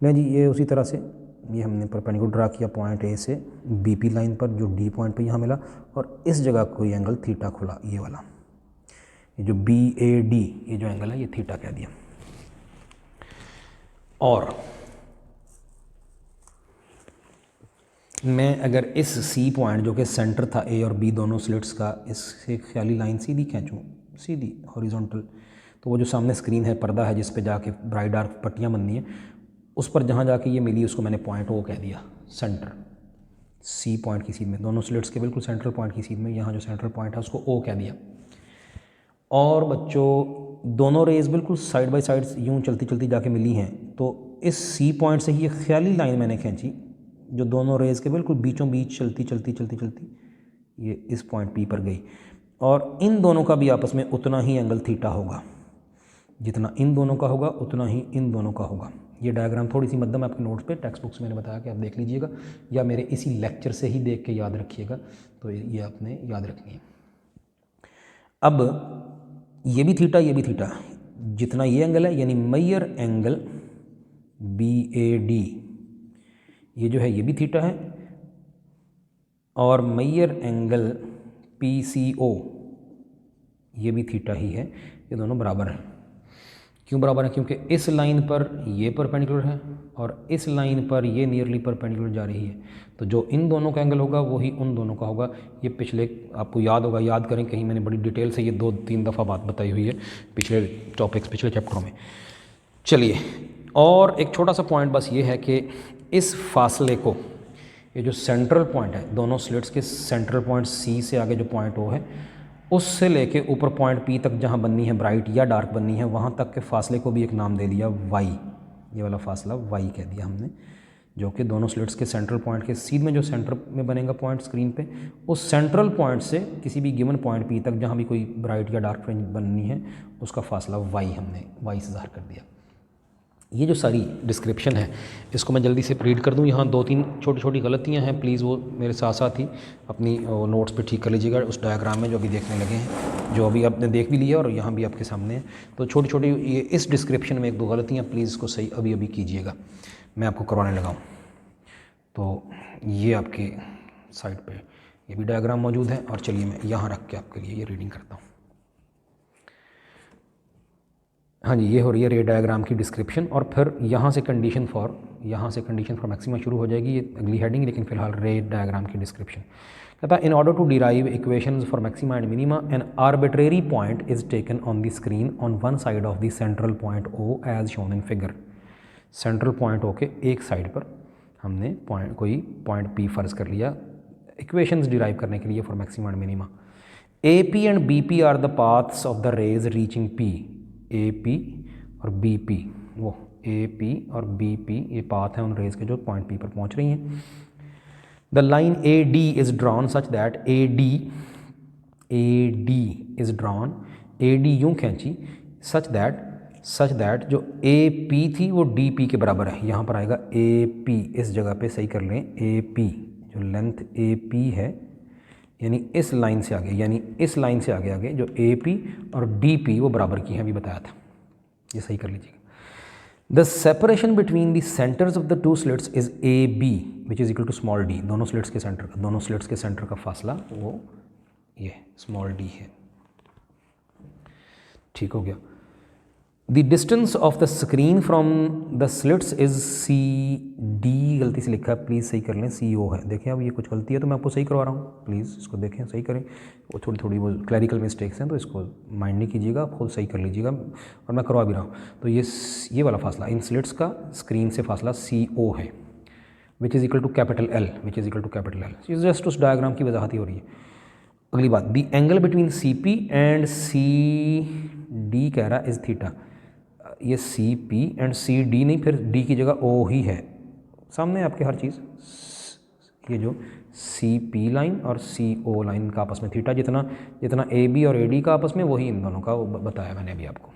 नहीं जी, ये उसी तरह से ये हमने परपेंडिकुलर ड्रा किया पॉइंट ए से BP लाइन पर, जो D पॉइंट पे यहाँ मिला, और इस जगह कोई एंगल थीटा खुला, ये वाला, ये जो BAD ये जो एंगल है ये थीटा कह दिया। और मैं अगर इस C पॉइंट जो कि सेंटर था A और B दोनों स्लिट्स का, इससे ख्याली लाइन सीधी खींचूँ, सीधी हॉरिजॉन्टल, तो वो जो सामने स्क्रीन है, पर्दा है जिस पे जाके ब्राइट डार्क पट्टियाँ बननी है, उस पर जहाँ जाके ये मिली उसको मैंने पॉइंट O कह दिया, सेंटर C पॉइंट की सीध में, दोनों स्लिट्स के बिल्कुल सेंट्रल पॉइंट की सीध में, यहाँ जो सेंट्रल पॉइंट है उसको O कह दिया। और बच्चों दोनों रेज बिल्कुल साइड बाय साइड यूँ चलती चलती जाके मिली हैं, तो इस C पॉइंट से ही एक ख्याली लाइन मैंने खींची जो दोनों रेज़ के बिल्कुल बीचों बीच चलती ये इस पॉइंट P पर गई, और इन दोनों का भी आपस में उतना ही एंगल थीटा होगा, जितना इन दोनों का होगा उतना ही इन दोनों का होगा। ये डायग्राम थोड़ी सी मध्यम आपके नोट्स पे, टेक्स्ट बुक्स मैंने बताया कि आप देख लीजिएगा, या मेरे इसी लेक्चर से ही देख के याद रखिएगा, तो ये आपने याद रखनी है। अब ये भी थीटा, ये भी थीटा, जितना ये एंगल है यानी मेजर एंगल BAD, ये जो है ये भी थीटा है, और मेजर एंगल PCO ये भी थीटा ही है। ये दोनों बराबर हैं। क्यों बराबर है? क्योंकि इस लाइन पर ये परपेंडिकुलर है और इस लाइन पर ये नियरली परपेंडिकुलर जा रही है, तो जो इन दोनों का एंगल होगा वही उन दोनों का होगा। ये पिछले आपको याद होगा, याद करें, कहीं मैंने बड़ी डिटेल से ये 2-3 दफ़ा बात बताई हुई है पिछले टॉपिक्स, पिछले चैप्टरों में। चलिए, और एक छोटा सा पॉइंट बस ये है कि इस फासले को, ये जो सेंट्रल पॉइंट है, दोनों स्लिट्स के सेंट्रल पॉइंट C से आगे जो पॉइंट O है, उससे लेके ऊपर पॉइंट P तक जहाँ बननी है ब्राइट या डार्क बननी है, वहाँ तक के फासले को भी एक नाम दे दिया Y। ये वाला फासला Y कह दिया हमने, जो कि दोनों स्लिट्स के सेंट्रल पॉइंट के सीध में जो सेंटर में बनेगा पॉइंट स्क्रीन पे, उस सेंट्रल पॉइंट से किसी भी गिवन पॉइंट P तक जहाँ भी कोई ब्राइट या डार्क फ्रिंज बननी है, उसका फासला Y हमने Y से ज़ाहिर कर दिया। ये जो सारी डिस्क्रिप्शन है इसको मैं जल्दी से रीड कर दूं। यहाँ 2-3 छोटी छोटी गलतियाँ हैं, प्लीज़ वो मेरे साथ साथ ही अपनी नोट्स पे ठीक कर लीजिएगा उस डायग्राम में जो अभी देखने लगे हैं, जो अभी आपने देख भी लिया और यहाँ भी आपके सामने है। तो छोटी छोटी ये इस डिस्क्रिप्शन में 1-2 गलतियाँ, प्लीज़ इसको सही अभी अभी कीजिएगा, मैं आपको करवाने लगा हूँ। तो ये आपके साइड पर ये भी डायग्राम मौजूद है, और चलिए मैं यहाँ रख के आपके लिए ये रीडिंग करता हूँ। हाँ जी, ये हो रही है रे डायग्राम की डिस्क्रिप्शन, और फिर यहाँ से कंडीशन फॉर मैक्सिमा शुरू हो जाएगी, ये अगली हेडिंग, लेकिन फिलहाल रे डायग्राम की डिस्क्रिप्शन। कहता है in order to derive equations for maxima and minima an arbitrary point is taken on the screen on one side of the central point O as shown in figure. Central point O के एक side पर हमने कोई point P फर्ज कर लिया equations derive करने के लिए for maxima and minima. AP and BP are the paths of the rays reaching P। AP और BP, वो AP और BP ये पाथ हैं उन रेज के जो पॉइंट P पर पहुंच रही हैं। The line AD is drawn such that AD is drawn, AD यूँ खींची, सच दैट जो AP थी वो DP के बराबर है। यहाँ पर आएगा AP, इस जगह पे सही कर लें, AP जो लेंथ AP है, यानी इस लाइन से आगे जो AP और DP वो बराबर की हैं, अभी बताया था, ये सही कर लीजिएगा। The separation between the centres of the two slits is AB which is equal to small d। दोनों स्लिट्स के सेंटर का फासला वो ये स्मॉल d है। ठीक हो गया। The distance of the screen from the slits is CD, गलती से लिखा है, प्लीज़ सही कर लें, CO है। देखें अब ये कुछ गलती है तो मैं आपको सही करवा रहा हूँ, प्लीज़ इसको देखें, सही करें। वो थोड़ी वो क्लैरिकल मिस्टेक्स हैं तो इसको माइंड नहीं कीजिएगा, आप खुद सही कर लीजिएगा, और मैं करवा भी रहा हूँ। तो ये वाला फासला इन स्लिट्स का स्क्रीन से फासला CO है, which is equal to capital L। Just उस डायग्राम की वजाहत ही हो रही है। अगली बात, the angle between CP and CD कह रहा इज़ थीटा। ये CP एंड CD नहीं, फिर D की जगह O ही है, सामने आपके हर चीज़। ये जो CP लाइन और CO लाइन का आपस में थीटा जितना AB और AD का आपस में, वही इन दोनों का बताया मैंने अभी आपको।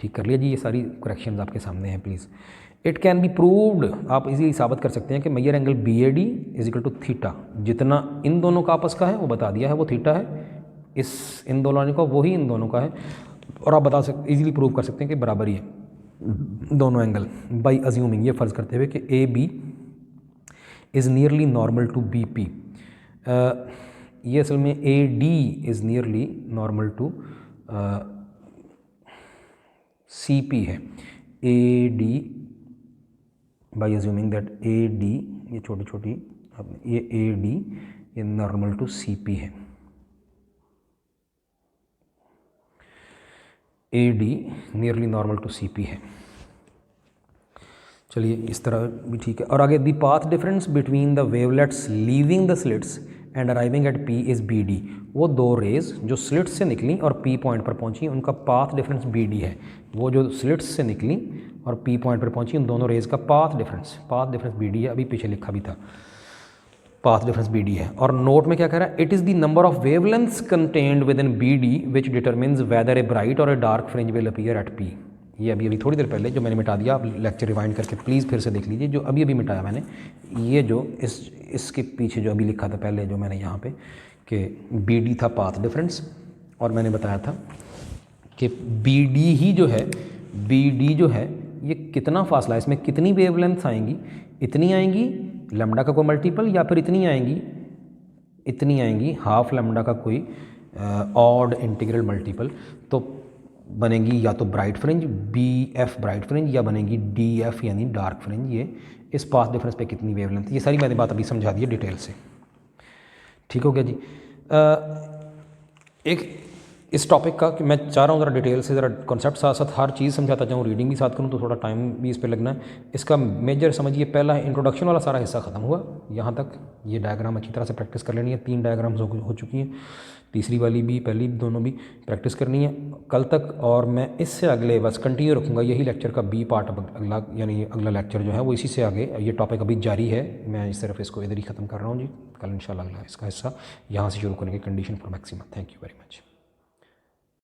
ठीक कर लिया जी, ये सारी करेक्शंस आपके सामने हैं, please. It can be proved, आप इजीली साबित कर सकते हैं कि major angle BAD is equal to theta. जितना इन दोनों का आपस का है वो बता दिया है, वो थीटा है, इन दोनों का वही इन दोनों का है, और आप इजीली प्रूव कर सकते हैं कि बराबर ही है दोनों एंगल, बाई अज्यूमिंग, ये फ़र्ज़ करते हुए कि AB is nearly normal to BP। ये असल में AD is nearly normal to CP है। AD by assuming that AD, ये छोटी ये AD ये नॉर्मल टू CP है। AD nearly normal to CP है। चलिए इस तरह भी ठीक है। और आगे, the path difference between the wavelets leaving the slits and arriving at P is BD। वो दो रेज जो स्लिट्स से निकली और P पॉइंट पर पहुंची, उनका पाथ डिफरेंस BD है। वो जो स्लिट्स से निकली और P पॉइंट पर पहुंची, उन दोनों रेज का पाथ डिफरेंस BD है, अभी पीछे लिखा भी था, पाथ डिफरेंस BD है। और नोट में क्या कह रहा है, it is the number of wavelengths contained within BD which determines whether a bright or a dark fringe will appear at P। ये अभी थोड़ी देर पहले जो मैंने मिटा दिया, आप लेक्चर रिवाइंड करके प्लीज़ फिर से देख लीजिए, जो अभी मिटाया मैंने। ये जो इसके पीछे जो अभी लिखा था पहले, जो मैंने यहाँ पे कि BD था पाथ डिफरेंस, और मैंने बताया था कि बी डी ही जो है, बी डी जो है ये कितना फासला है, इसमें कितनी वेवलेंथ आएंगी, इतनी आएंगी लैम्डा का कोई मल्टीपल, या फिर इतनी आएंगी हाफ लैम्डा का कोई ऑड इंटीग्रल मल्टीपल। तो बनेगी या तो bright fringe, B F bright fringe, या बनेगी डी एफ यानी डार्क फ्रिंज। ये इस पाथ डिफरेंस पे कितनी वेवलेंथ, ये सारी मैंने बात अभी समझा दी है डिटेल से। ठीक हो गया जी। एक इस टॉपिक का कि मैं चाह रहा हूँ ज़रा डिटेल से, ज़रा कॉन्सेप्ट साथ साथ हर चीज़ समझाता जाऊँ, रीडिंग भी साथ करूँ, तो थोड़ा टाइम भी इस पे लगना है। इसका मेजर समझिए, पहला इंट्रोडक्शन वाला सारा हिस्सा ख़त्म हुआ, यहाँ तक ये डायग्राम अच्छी तरह से प्रैक्टिस कर लेनी है। 3 डायग्राम्स हो चुकी हैं, तीसरी वाली भी, पहली भी, दोनों भी प्रैक्टिस करनी है कल तक। और मैं इससे अगले बस कंटिन्यू रखूँगा यही लेक्चर का बी पार्ट, अब अगला यानी अगला लेक्चर जो है वो इसी से आगे, ये टॉपिक अभी जारी है, मैं सिर्फ इसको इधर ही ख़त्म कर रहा हूँ जी। कल इंशाल्लाह अगला इसका हिस्सा यहाँ से शुरू करने की condition for maximum. Thank you very much.